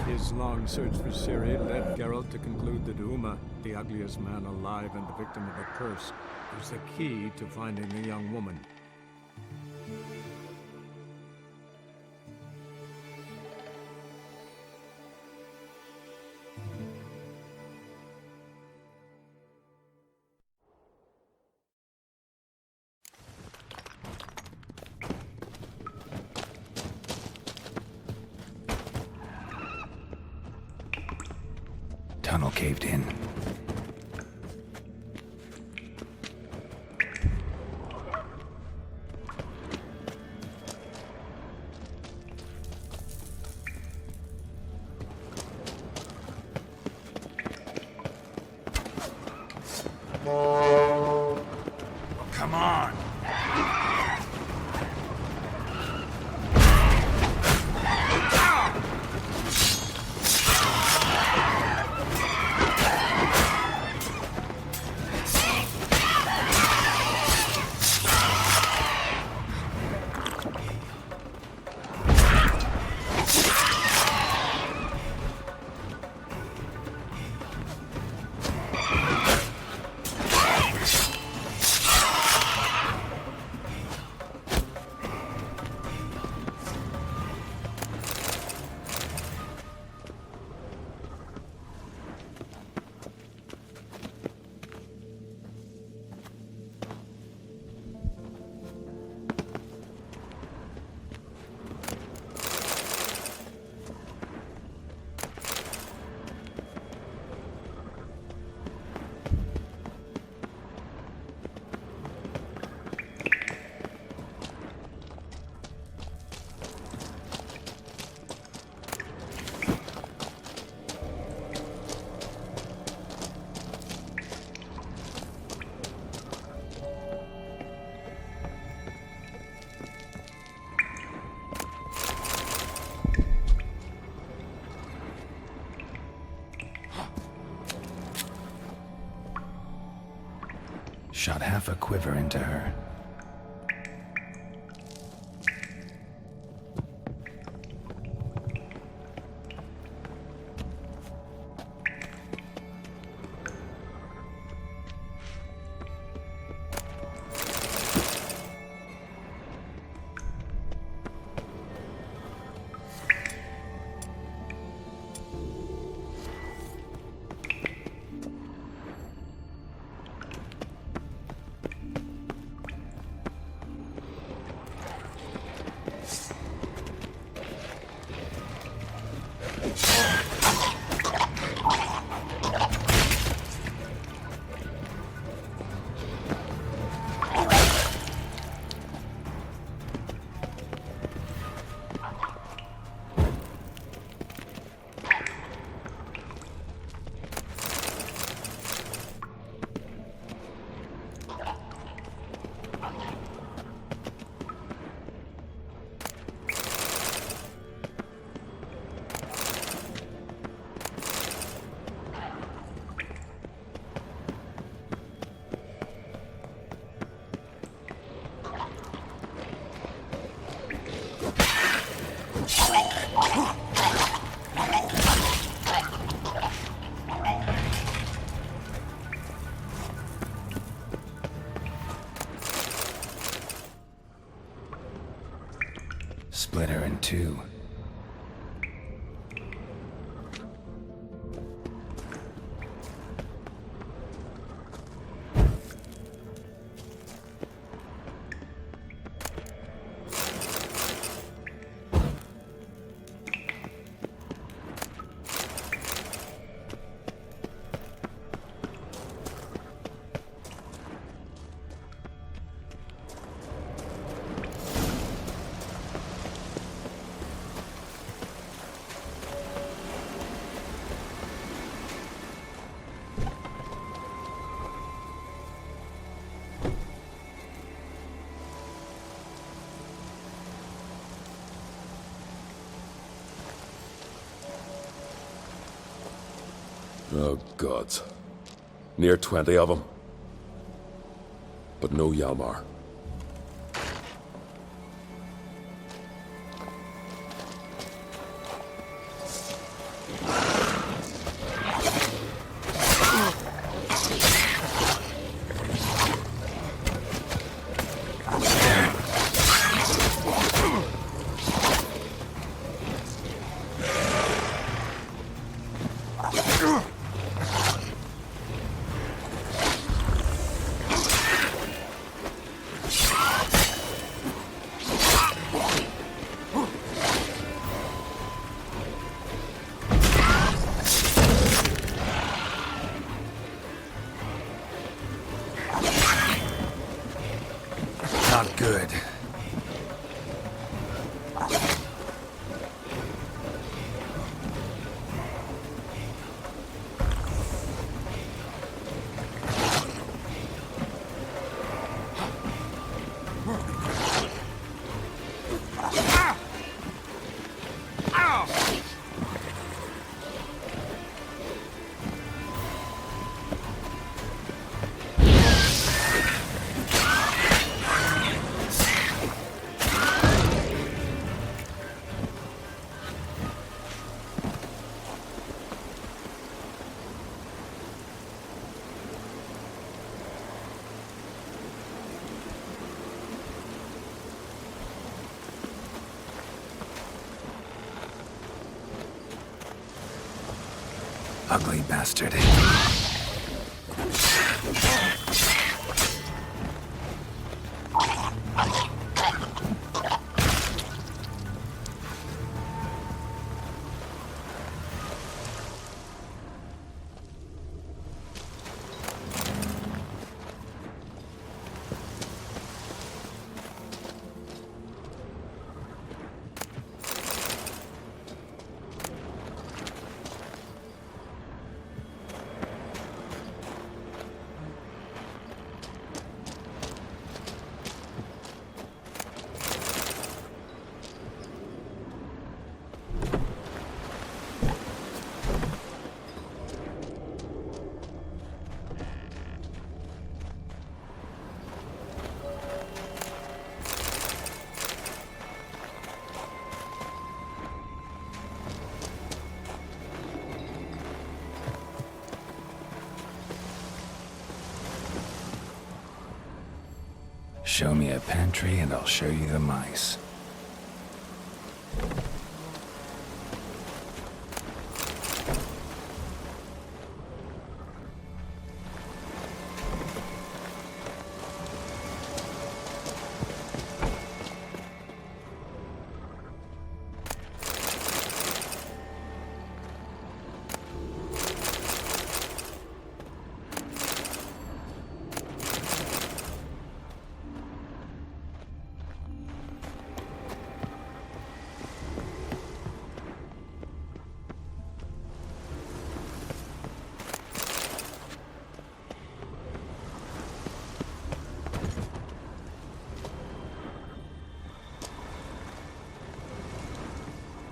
His long search for Ciri led Geralt to conclude that Uma, the ugliest man alive and the victim of a curse, was the key to finding the young woman. Tunnel caved in. Come on! Shot half a quiver into her. Split her in two. Oh, gods. Near 20 of them. But no Yalmar. Ugly bastard. Show me a pantry and I'll show you the mice.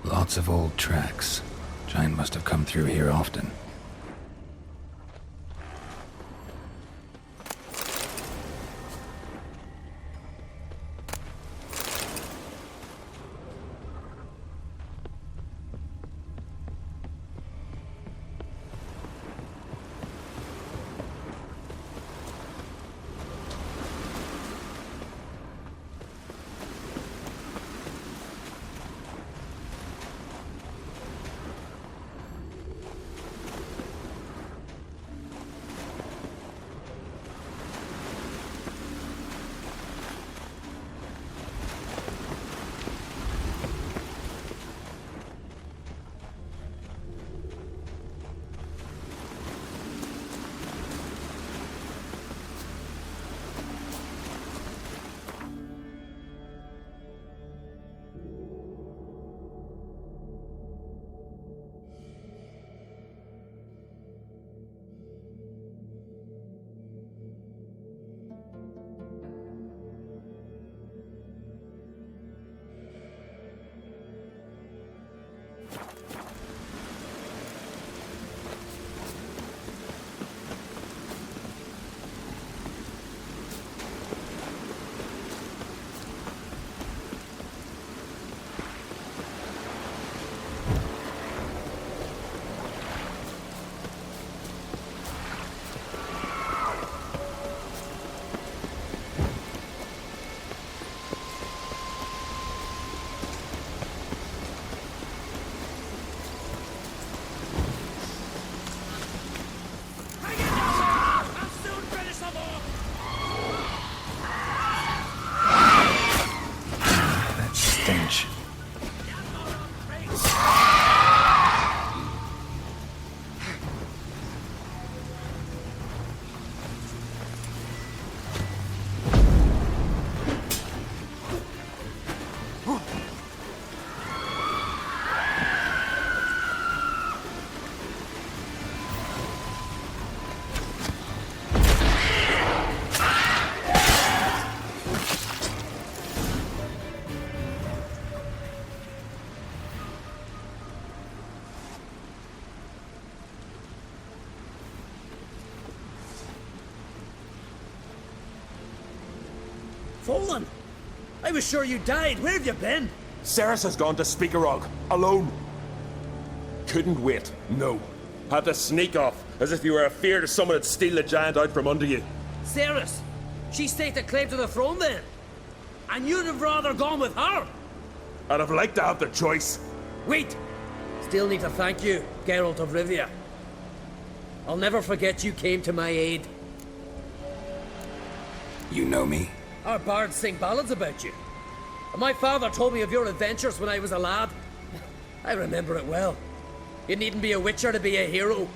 Lots of old tracks. Giant must have come through here often. Fallen! I was sure you died. Where have you been? Ceres has gone to Speakerog, alone. Couldn't wait, no. Had to sneak off, as if you were afeard of someone would steal the giant out from under you. Ceres! She staked a claim to the throne then? And you'd have rather gone with her? I'd have liked to have the choice. Wait! Still need to thank you, Geralt of Rivia. I'll never forget you came to my aid. You know me? Our bards sing ballads about you. And my father told me of your adventures when I was a lad. I remember it well. You needn't be a witcher to be a hero.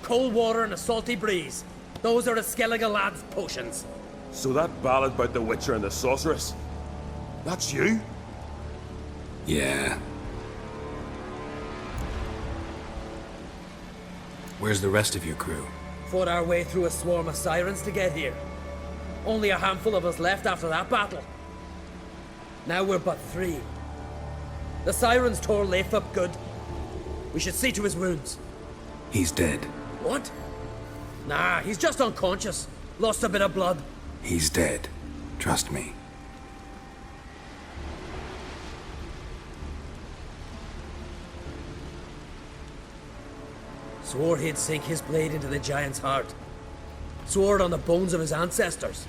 Cold water and a salty breeze. Those are a Skellige lad's potions. So that ballad about the Witcher and the Sorceress? That's you? Yeah. Where's the rest of your crew? Fought our way through a swarm of sirens to get here. Only a handful of us left after that battle. Now we're but 3. The sirens tore Leif up good. We should see to his wounds. He's dead. What? Nah, he's just unconscious. Lost a bit of blood. He's dead. Trust me. Swore he'd sink his blade into the giant's heart. Swore it on the bones of his ancestors.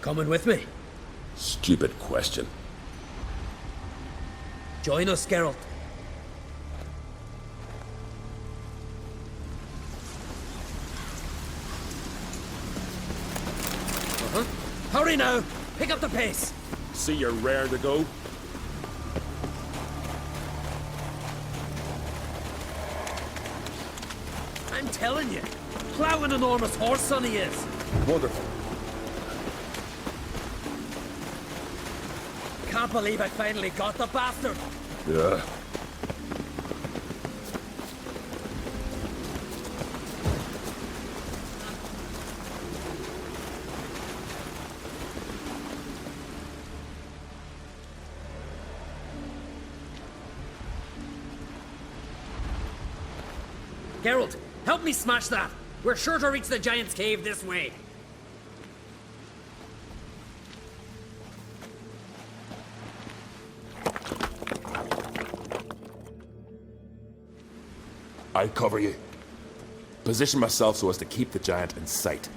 Coming with me? Stupid question. Join us, Geralt. Hurry now! Pick up the pace! See you're rare to go. I'm telling you, plough an enormous horse, son he is. Wonderful. Can't believe I finally got the bastard. Yeah. Geralt, help me smash that. We're sure to reach the giant's cave this way. I'll cover you. Position myself so as to keep the giant in sight.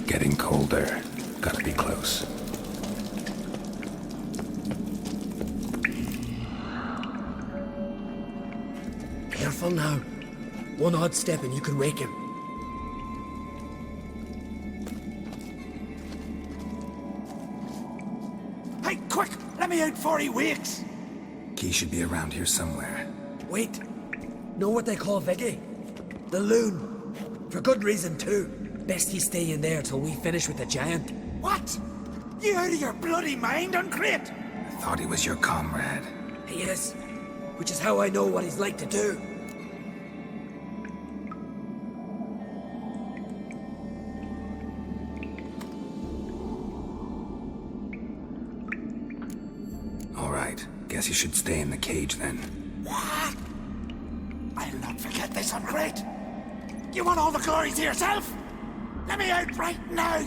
Getting colder. Gotta be close. Careful now. One odd step and you can wake him. Hey, quick! Let me out before he wakes! Key should be around here somewhere. Wait. Know what they call Viggy? The loon. For good reason, too. Best he stay in there till we finish with the giant. What? You out of your bloody mind, Uncrate? I thought he was your comrade. He is. Which is how I know what he's like to do. All right. Guess you should stay in the cage then. What? I'll not forget this, Uncrate. You want all the glory to yourself? Let me out right now!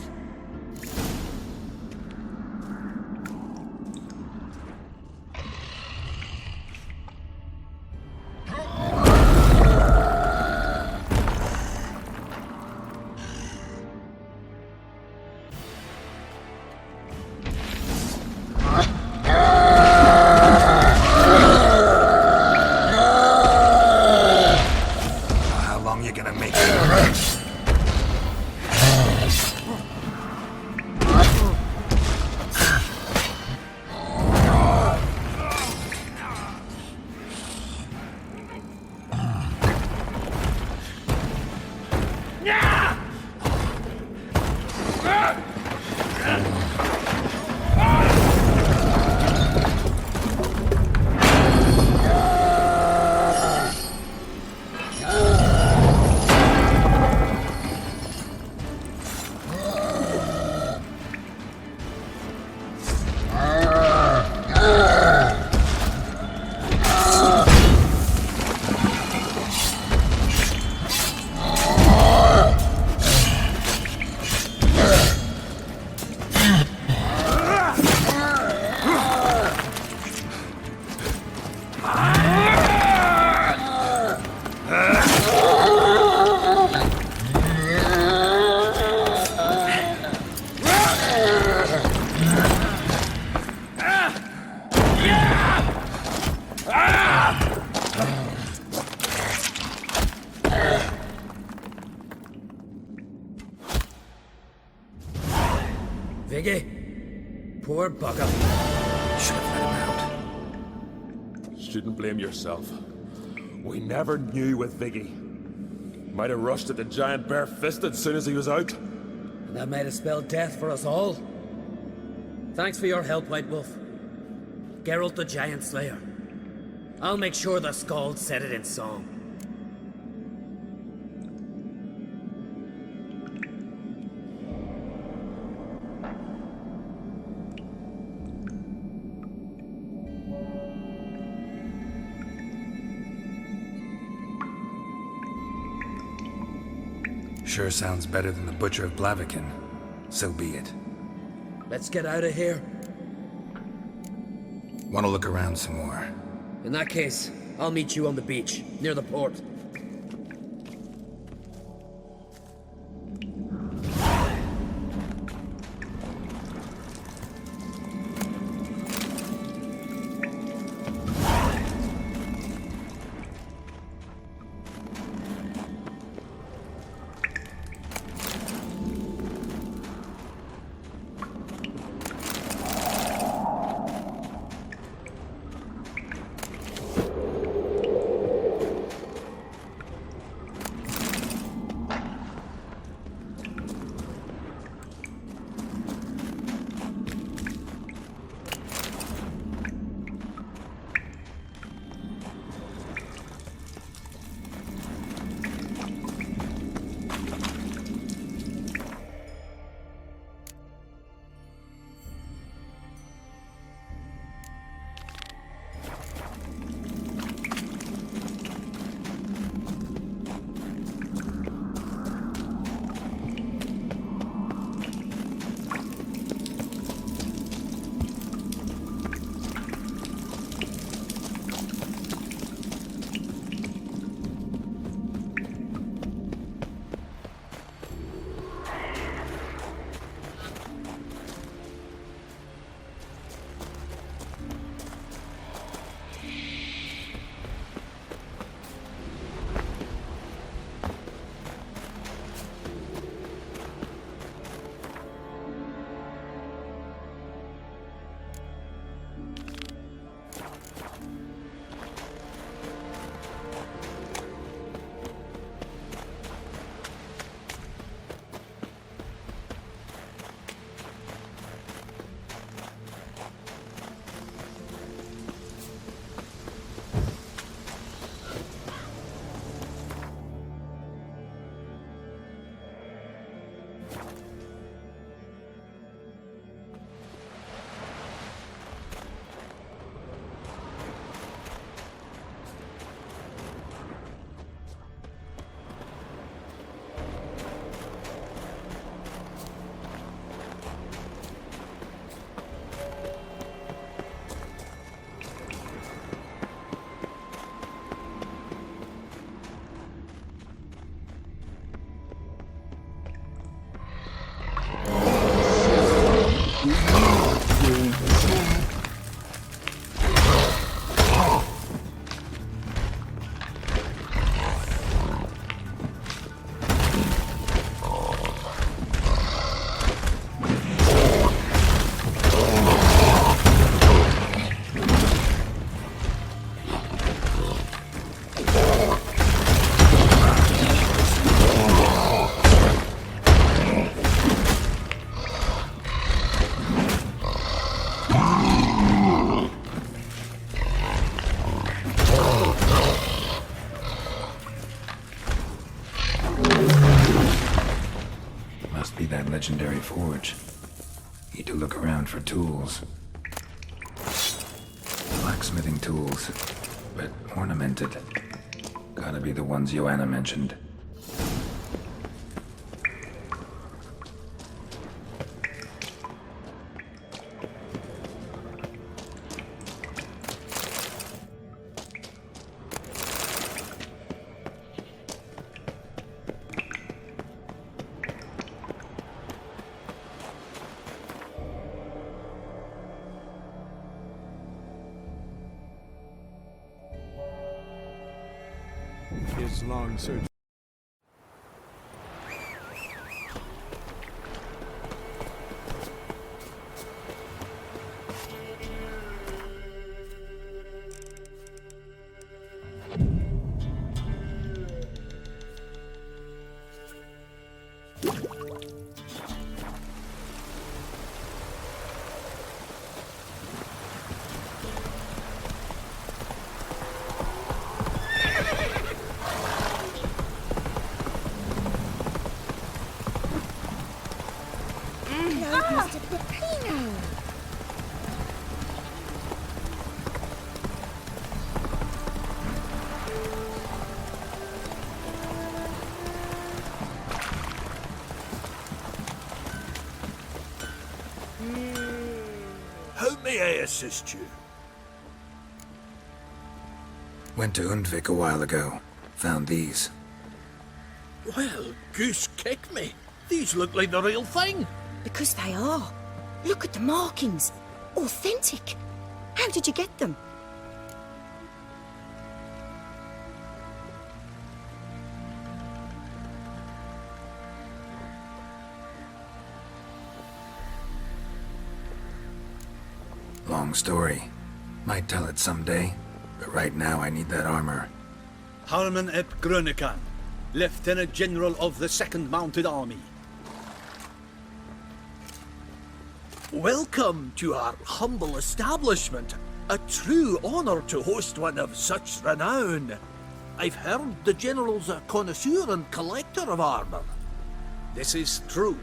How long you gonna make it? bugger. Should have let him out. Shouldn't blame yourself. We never knew with Viggy. Might have rushed at the giant bare-fisted as soon as he was out. And that might have spelled death for us all. Thanks for your help, White Wolf. Geralt the Giant Slayer. I'll make sure the Skald said it in song. Sure sounds better than the Butcher of Blaviken. So be it. Let's get out of here. Want to look around some more? In that case, I'll meet you on the beach, near the port. Legendary forge. Need to look around for tools. Blacksmithing tools, but ornamented. Gotta be the ones Joanna mentioned. His long search. May I assist you? Went to Undvik a while ago. Found these. Well, goose kick me. These look like the real thing. Because they are. Look at the markings. Authentic. How did you get them? Long story. Might tell it someday, but right now I need that armor. Harman ep Grönekan, Lieutenant General of the 2nd Mounted Army. Welcome to our humble establishment. A true honor to host one of such renown. I've heard the General's a connoisseur and collector of armor. This is true,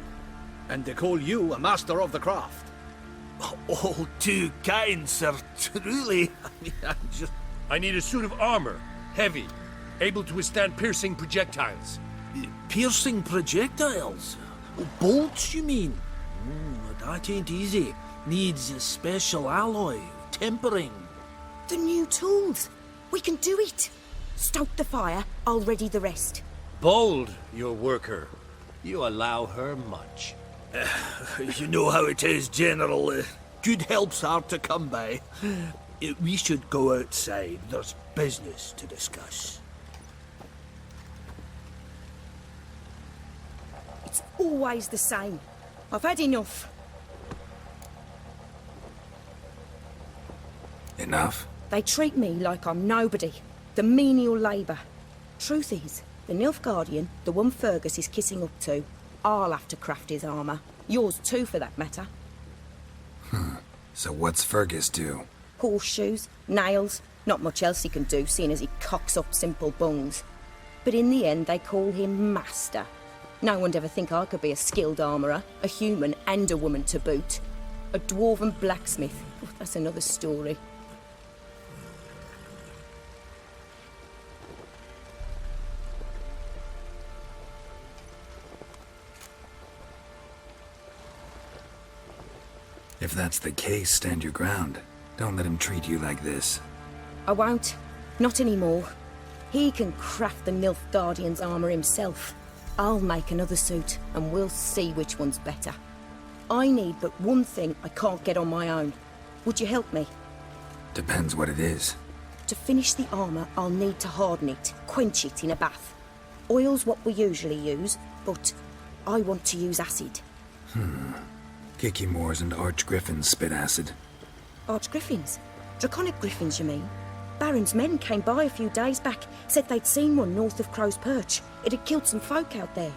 and they call you a master of the craft. All too kind, sir. Truly. I need a suit of armor. Heavy. Able to withstand piercing projectiles. Piercing projectiles? Bolts, you mean? That ain't easy. Needs a special alloy. Tempering. The new tools. We can do it. Stoke the fire, I'll ready the rest. Bold, your worker. You allow her much. You know how it is, General. Good help's hard to come by. We should go outside. There's business to discuss. It's always the same. I've had enough. Enough? They treat me like I'm nobody. The menial labour. Truth is, the Nilfgaardian, the one Fergus is kissing up to, I'll have to craft his armour. Yours too, for that matter. So what's Fergus do? Horseshoes, nails, not much else he can do, seeing as he cocks up simple bungs. But in the end, they call him Master. No one'd ever think I could be a skilled armourer, a human and a woman to boot. A dwarven blacksmith. Oh, that's another story. If that's the case, stand your ground. Don't let him treat you like this. I won't. Not anymore. He can craft the Nilfgaardian's armour himself. I'll make another suit, and we'll see which one's better. I need but one thing I can't get on my own. Would you help me? Depends what it is. To finish the armour, I'll need to harden it, quench it in a bath. Oil's what we usually use, but I want to use acid. Kicky Moors and Archgriffins spit acid. Archgriffins? Draconic griffins, you mean? Baron's men came by a few days back, said they'd seen one north of Crow's Perch. It had killed some folk out there.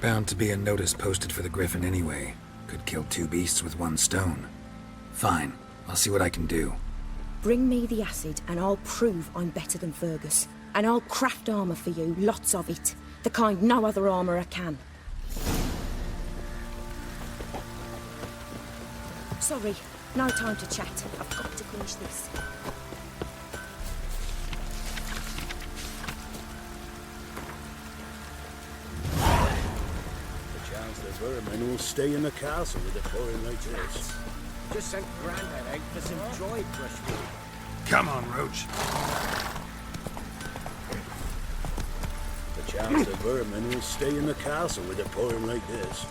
Bound to be a notice posted for the Griffin anyway. Could kill two beasts with one stone. Fine, I'll see what I can do. Bring me the acid and I'll prove I'm better than Fergus. And I'll craft armour for you, lots of it. The kind no other armourer can. Sorry, no time to chat. I've got to finish this. The chance the vermin will stay in the castle with a pouring like this. Just sent Grandad out for some dried brushwood. Come on, Roach. The chance the vermin will stay in the castle with a pouring like this.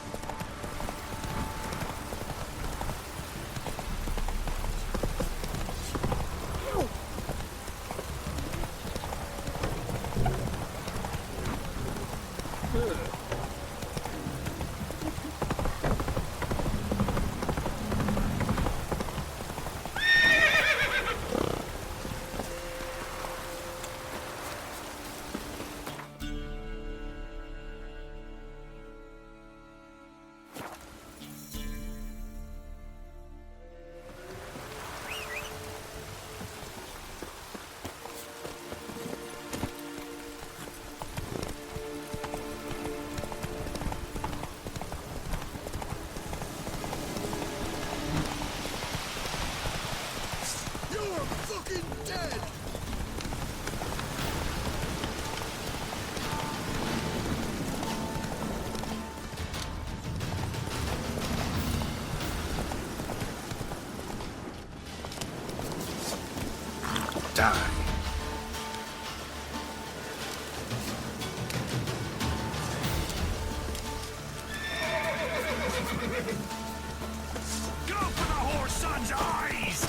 die. Go for the whore's son's eyes!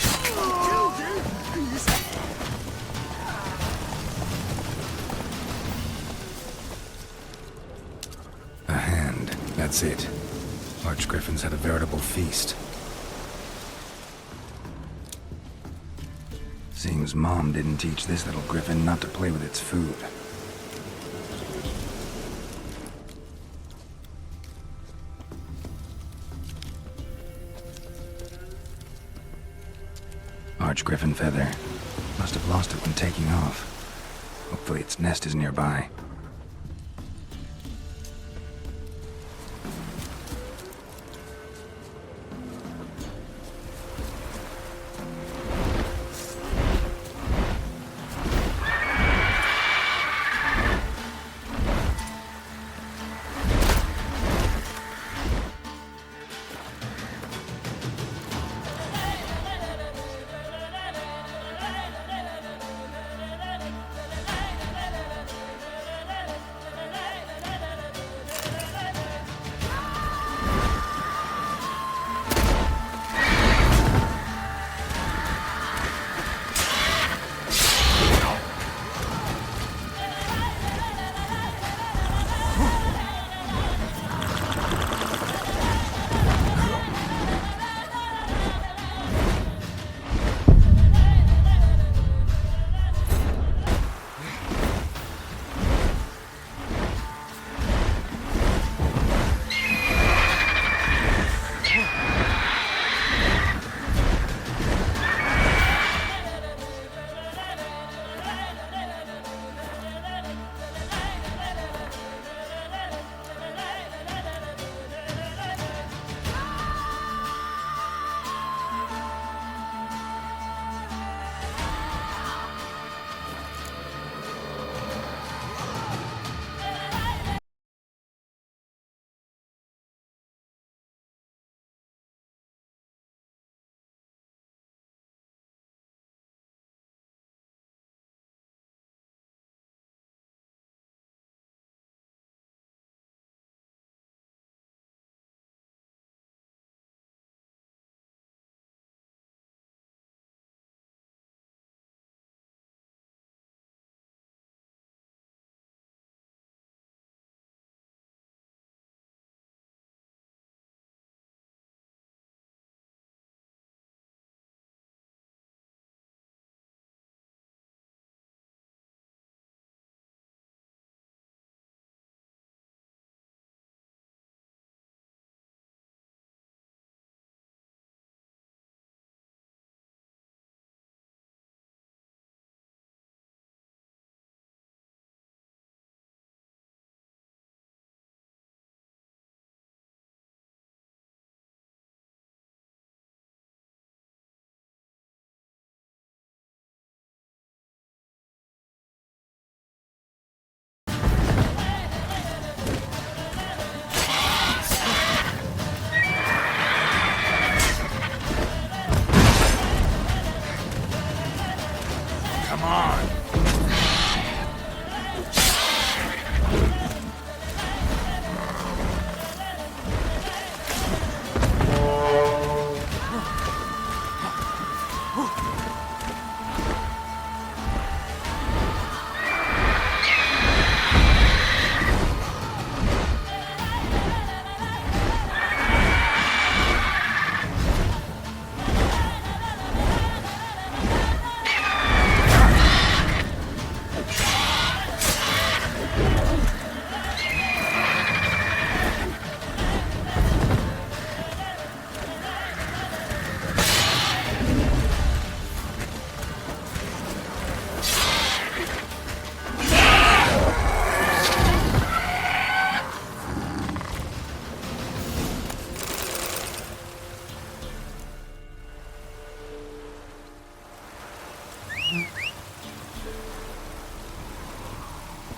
A hand. That's it. Archgriffins had a veritable feast. Seems Mom didn't teach this little griffin not to play with its food. Archgriffin feather. Must have lost it when taking off. Hopefully its nest is nearby.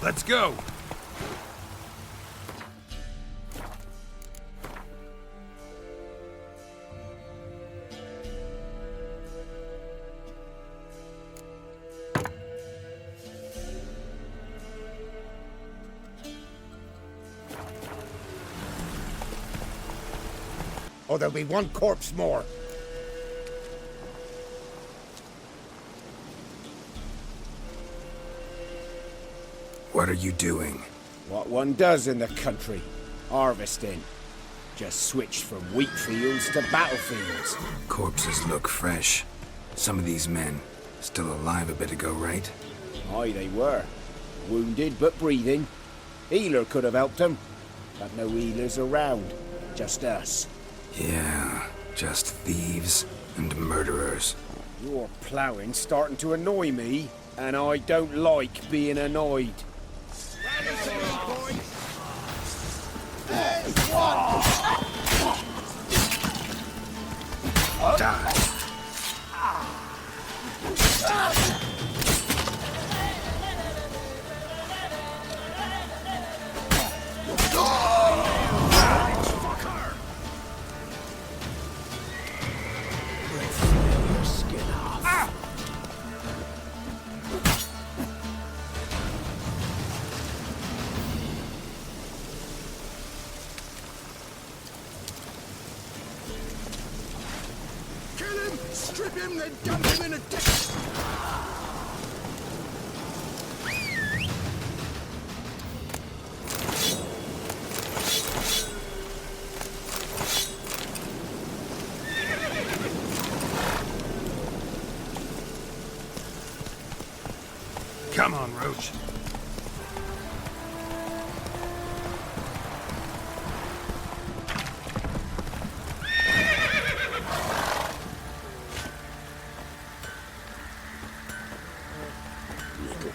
Let's go! or there'll be one corpse more. What are you doing? What one does in the country. Harvesting. Just switched from wheat fields to battlefields. Corpses look fresh. Some of these men still alive a bit ago, right? Aye, they were. Wounded but breathing. Healer could have helped them. But no healers around. Just us. Yeah, just thieves and murderers. Your ploughing's starting to annoy me, and I don't like being annoyed. Die. Strip him, then dump him in a ditch! Come on, Roach.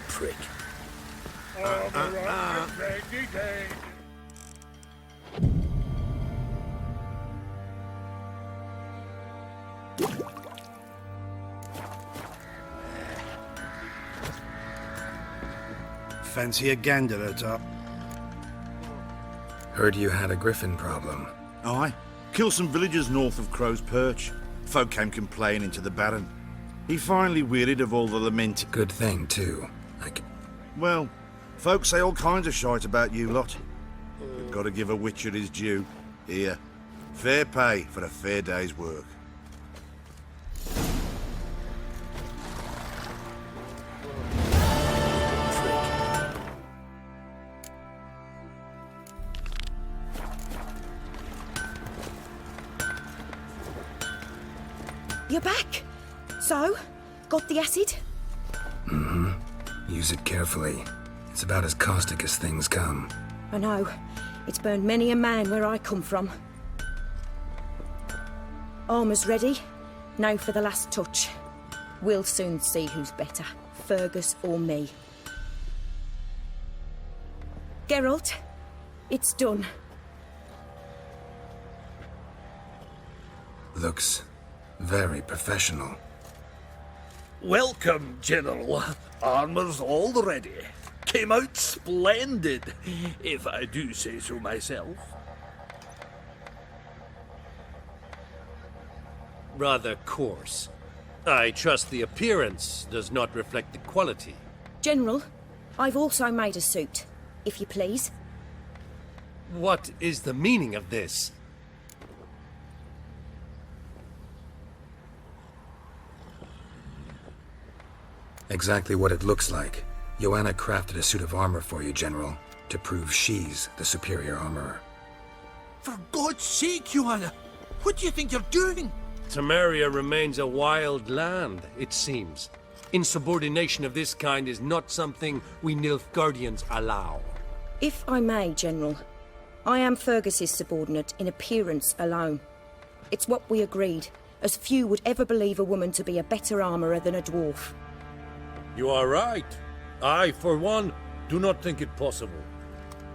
Prick. Fancy a gander at top. Heard you had a griffin problem. Aye. Killed some villagers north of Crow's Perch. Folk came complaining to the Baron. He finally wearied of all the lament. Good thing, too. Well, folks say all kinds of shite about you lot. We've got to give a Witcher his due. Here. Fair pay for a fair day's work. You're back. So, got the acid? Mm-hmm. Use it carefully. It's about as caustic as things come. I know. It's burned many a man where I come from. Armour's ready. Now for the last touch. We'll soon see who's better, Fergus or me. Geralt, it's done. Looks very professional. Welcome, General. Armour's all ready. Came out splendid, if I do say so myself. Rather coarse. I trust the appearance does not reflect the quality. General, I've also made a suit, if you please. What is the meaning of this? Exactly what it looks like. Joanna crafted a suit of armor for you, General, to prove she's the superior armorer. For God's sake, Joanna, what do you think you're doing? Temeria remains a wild land, it seems. Insubordination of this kind is not something we Nilfgaardians allow. If I may, General, I am Fergus's subordinate in appearance alone. It's what we agreed, as few would ever believe a woman to be a better armourer than a dwarf. You are right. I, for one, do not think it possible.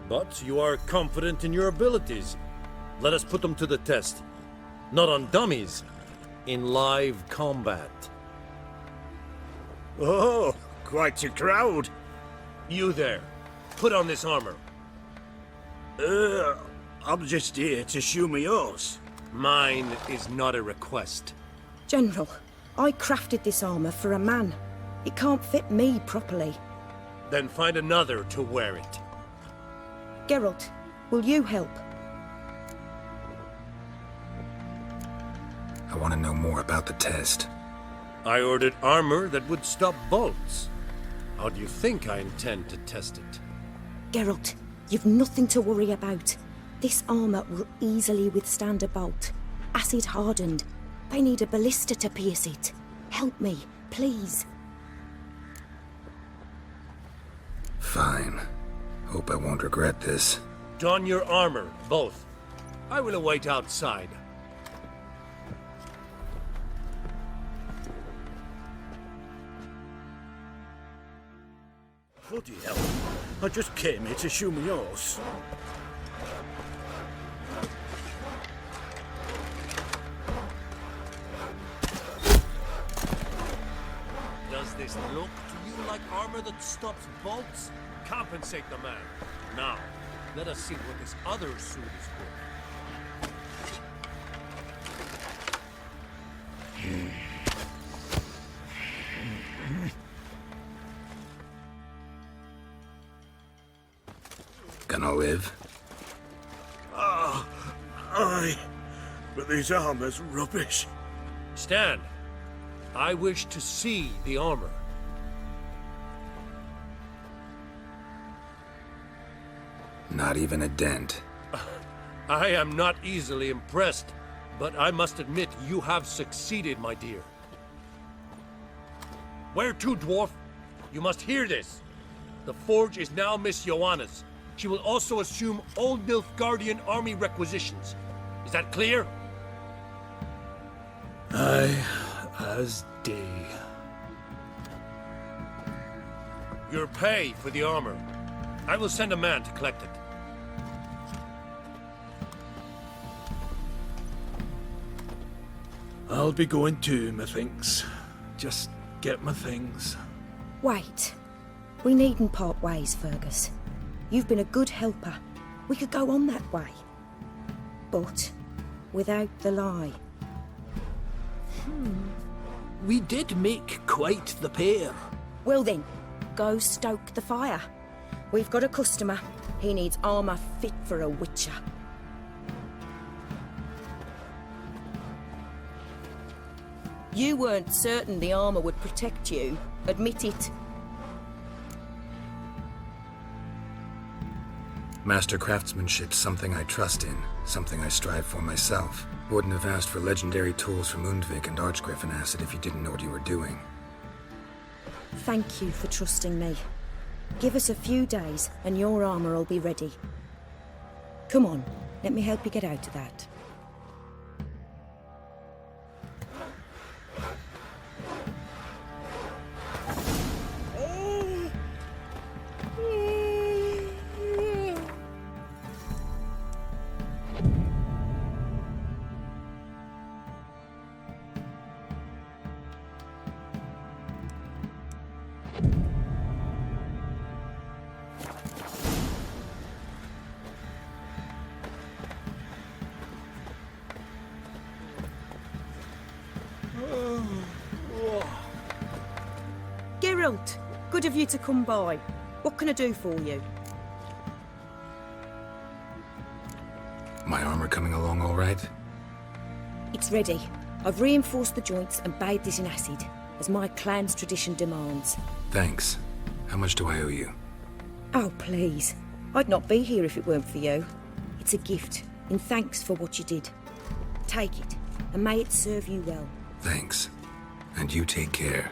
But you are confident in your abilities. Let us put them to the test. Not on dummies, in live combat. Oh, quite a crowd. You there, put on this armor. I'm just here to show me yours. Mine is not a request. General, I crafted this armour for a man. It can't fit me properly. Then find another to wear it. Geralt, will you help? want to know more about the test. I ordered armor that would stop bolts. How do you think I intend to test it? Geralt, you've nothing to worry about. This armor will easily withstand a bolt. Acid hardened. They need a ballista to pierce it. Help me, please. Fine. Hope I won't regret this. Don your armor, both. I will await outside. Bloody hell. I just came here to shoe my horse. Does this look to you like armor that stops bolts? Compensate the man. Now, let us see what this other suit is worth. Gonna live? Aye, but this armor's rubbish. Stand. I wish to see the armor. Not even a dent. I am not easily impressed, but I must admit you have succeeded, my dear. Where to, dwarf? You must hear this. The forge is now Miss Joanna's. She will also assume Old Nilfgaardian army requisitions. Is that clear? Aye, as day. Your pay for the armor. I will send a man to collect it. I'll be going too, methinks. Just get my things. Wait. We needn't part ways, Fergus. You've been a good helper. We could go on that way. But without the lie. We did make quite the pair. Well then, go stoke the fire. We've got a customer. He needs armour fit for a witcher. You weren't certain the armour would protect you. Admit it. Master craftsmanship's something I trust in, something I strive for myself. Wouldn't have asked for legendary tools from Undvik and Archgriffin Acid if you didn't know what you were doing. Thank you for trusting me. Give us a few days and your armour will be ready. Come on, let me help you get out of that. Geralt, good of you to come by. What can I do for you? My armor coming along all right? It's ready. I've reinforced the joints and bathed it in acid, as my clan's tradition demands. Thanks. How much do I owe you? Oh, please. I'd not be here if it weren't for you. It's a gift, in thanks for what you did. Take it, and may it serve you well. Thanks. And you take care.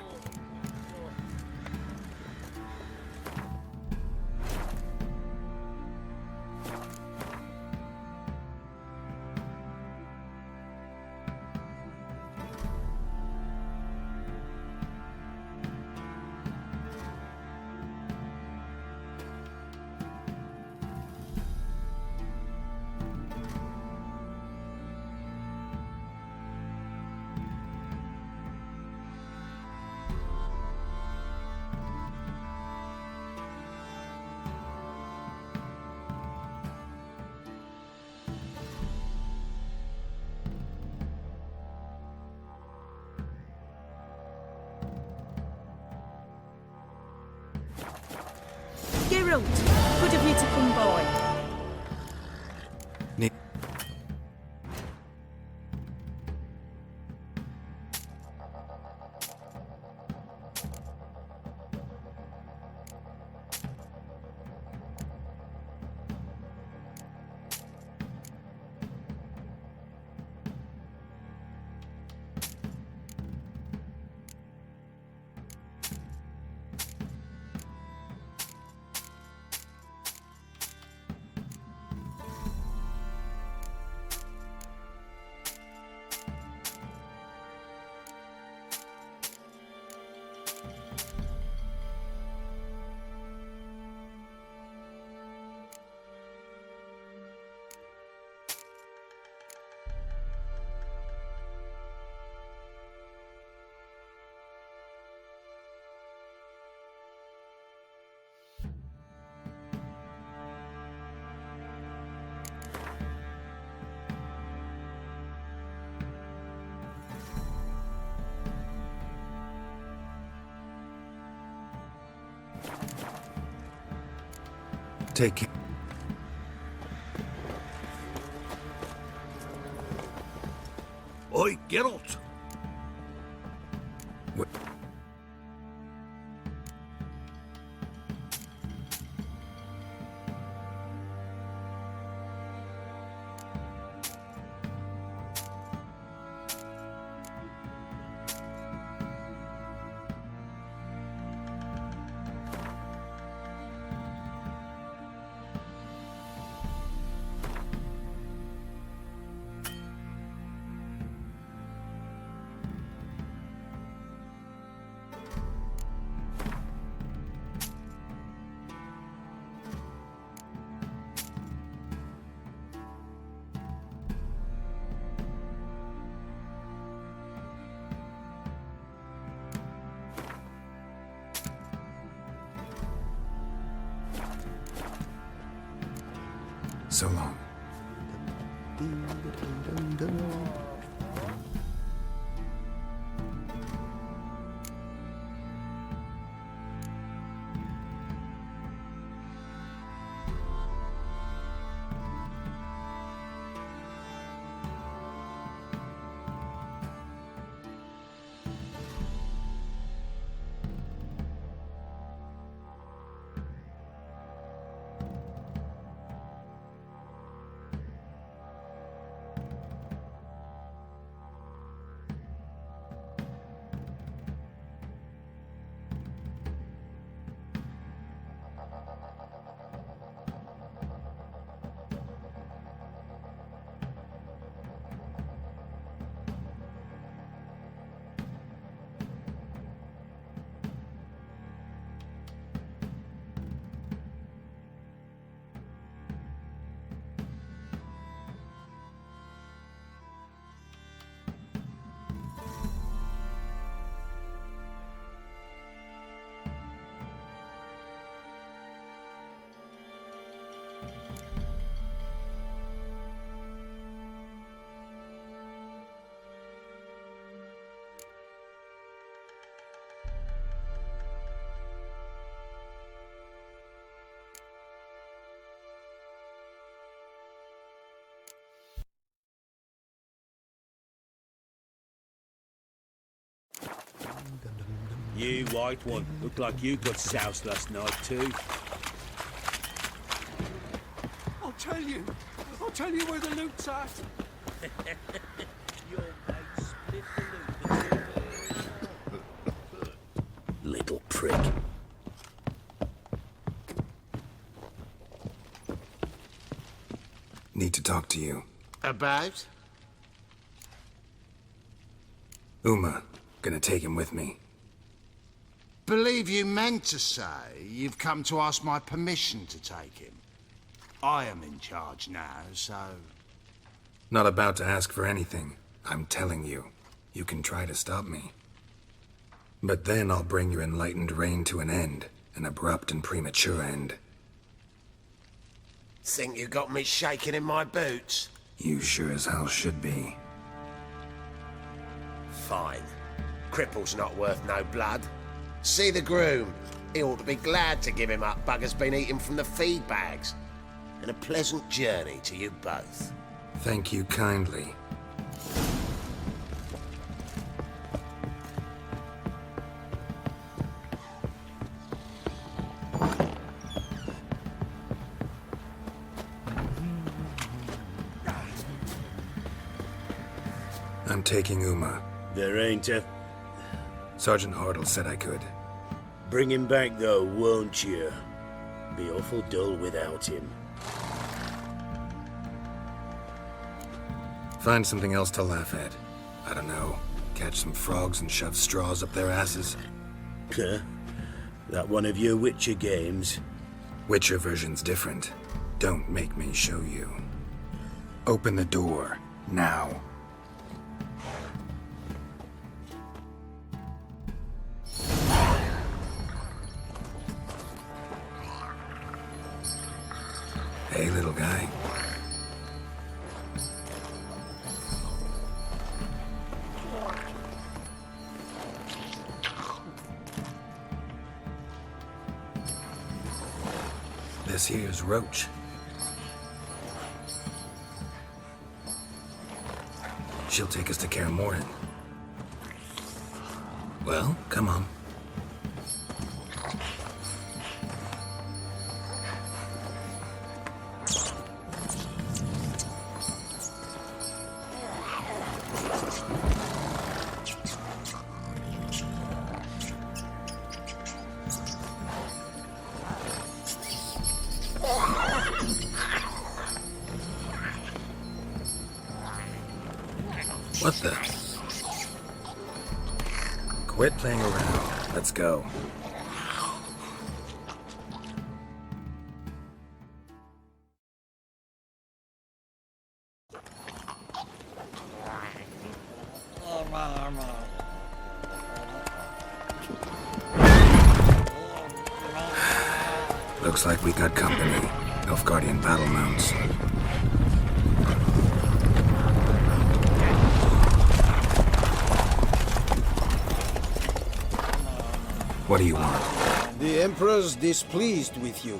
Geralt, good of you to come by. Take care. Oi, Geralt! What? So long. You, white one, look like you got soused last night too. I'll tell you where the loot's at. Your mate split the loot. Little prick. Need to talk to you. About? Uma. Gonna take him with me. Believe you meant to say you've come to ask my permission to take him. I am in charge now, so... Not about to ask for anything. I'm telling you. You can try to stop me. But then I'll bring your enlightened reign to an end. An abrupt and premature end. Think you got me shaking in my boots? You sure as hell should be. Fine. Cripple's not worth no blood. See the groom. He ought to be glad to give him up. Bugger's been eating from the feed bags. And a pleasant journey to you both. Thank you kindly. I'm taking Uma. There ain't a... Sergeant Hartle said I could. Bring him back though, won't you? Be awful dull without him. Find something else to laugh at. I don't know. Catch some frogs and shove straws up their asses. Huh? That one of your Witcher games? Witcher version's different. Don't make me show you. Open the door. Now. Hey, little guy. This here's Roach. She'll take us to Kaer Morhen. Well, come on. What the? Quit playing around. Let's go. Looks like we got company. Nilfgaardian battle mounts. What do you want? The Emperor's displeased with you.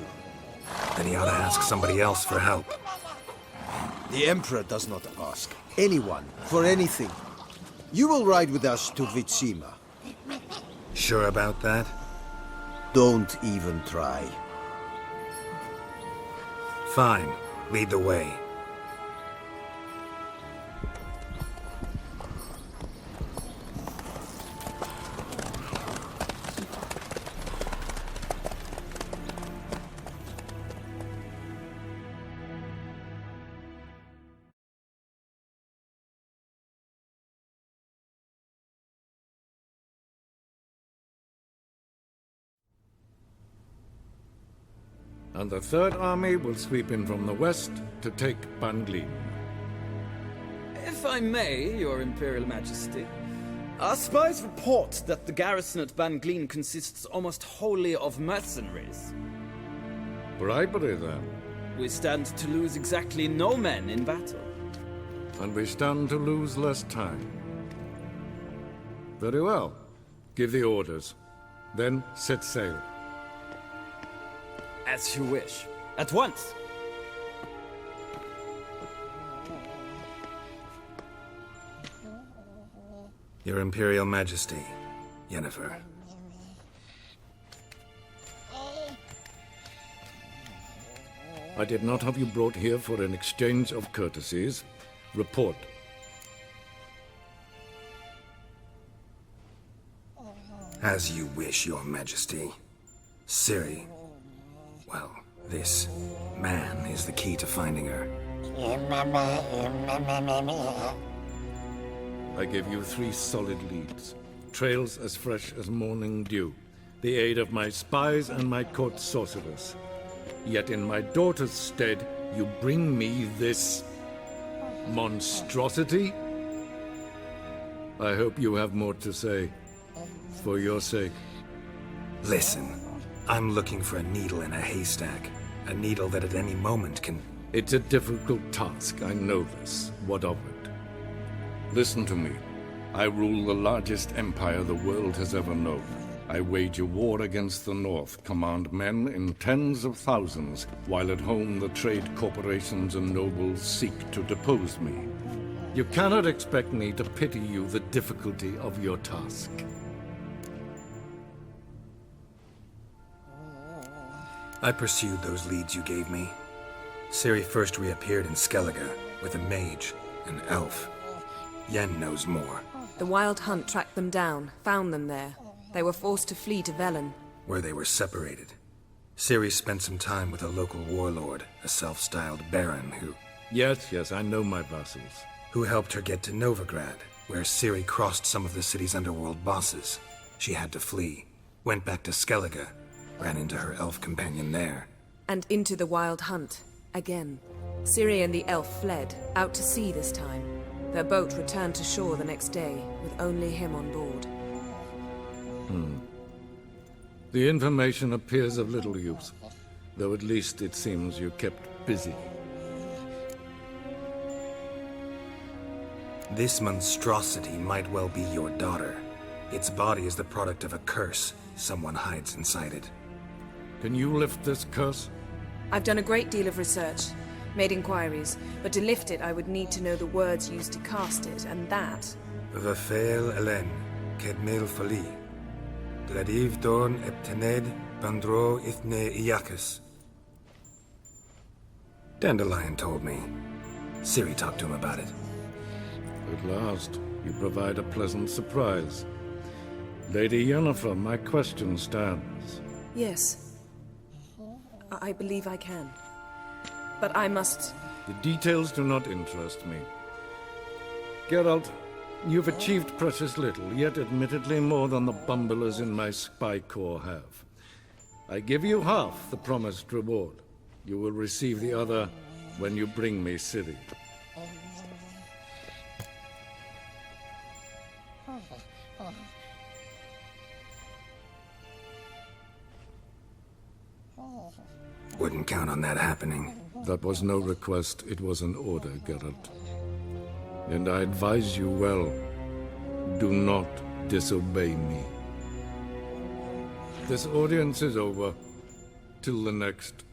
Then he ought to ask somebody else for help. The Emperor does not ask anyone for anything. You will ride with us to Vitsima. Sure about that? Don't even try. Fine. Lead the way. And the Third Army will sweep in from the west to take Banglin. If I may, Your Imperial Majesty, our spies report that the garrison at Banglin consists almost wholly of mercenaries. Bribery, then. We stand to lose exactly no men in battle. And we stand to lose less time. Very well. Give the orders. Then set sail. As you wish. At once! Your Imperial Majesty, Yennefer. I did not have you brought here for an exchange of courtesies. Report. As you wish, Your Majesty. Ciri. Well, this man is the key to finding her. I give you 3 solid leads. Trails as fresh as morning dew. The aid of my spies and my court sorcerers. Yet in my daughter's stead, you bring me this monstrosity? I hope you have more to say. For your sake. Listen, I'm looking for a needle in a haystack. A needle that at any moment can... It's a difficult task, I know this. What of it? Listen to me. I rule the largest empire the world has ever known. I wage a war against the North, command men in tens of thousands, while at home the trade corporations and nobles seek to depose me. You cannot expect me to pity you the difficulty of your task. I pursued those leads you gave me. Ciri first reappeared in Skellige with a mage, an elf. Yen knows more. The Wild Hunt tracked them down, found them there. They were forced to flee to Velen. Where they were separated. Ciri spent some time with a local warlord, a self-styled baron who... Yes, I know my vassals. Who helped her get to Novigrad, where Ciri crossed some of the city's underworld bosses. She had to flee, went back to Skellige, ran into her elf companion there. And into the Wild Hunt, again. Ciri and the elf fled, out to sea this time. Their boat returned to shore the next day, with only him on board. The information appears of little use, though at least it seems you kept busy. This monstrosity might well be your daughter. Its body is the product of a curse someone hides inside it. Can you lift this curse? I've done a great deal of research, made inquiries, but to lift it I would need to know the words used to cast it, and that... Vafel Elen, Kedmil Fali, Gladiv Dorn Eptened, Bandro Ithne Iacus. Dandelion told me. Ciri talked to him about it. At last, you provide a pleasant surprise. Lady Yennefer, my question stands. Yes. I believe I can. But I must... The details do not interest me. Geralt, you've achieved precious little, yet admittedly more than the bumblers in my spy corps have. I give you half the promised reward. You will receive the other when you bring me Ciri. Wouldn't count on that happening. That was no request, it was an order, Geralt. And I advise you well, do not disobey me. This audience is over. Till the next.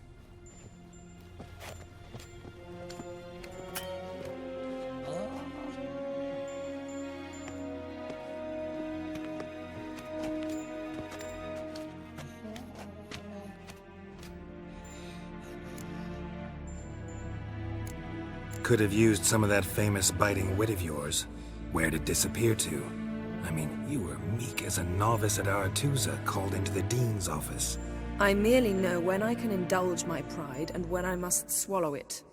Could have used some of that famous biting wit of yours. Where'd it disappear to? I mean, you were meek as a novice at Aretusa called into the Dean's office. I merely know when I can indulge my pride and when I must swallow it.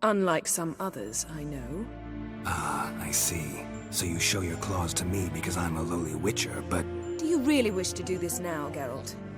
Unlike some others, I know. Ah, I see. So you show your claws to me because I'm a lowly witcher, but... Do you really wish to do this now, Geralt?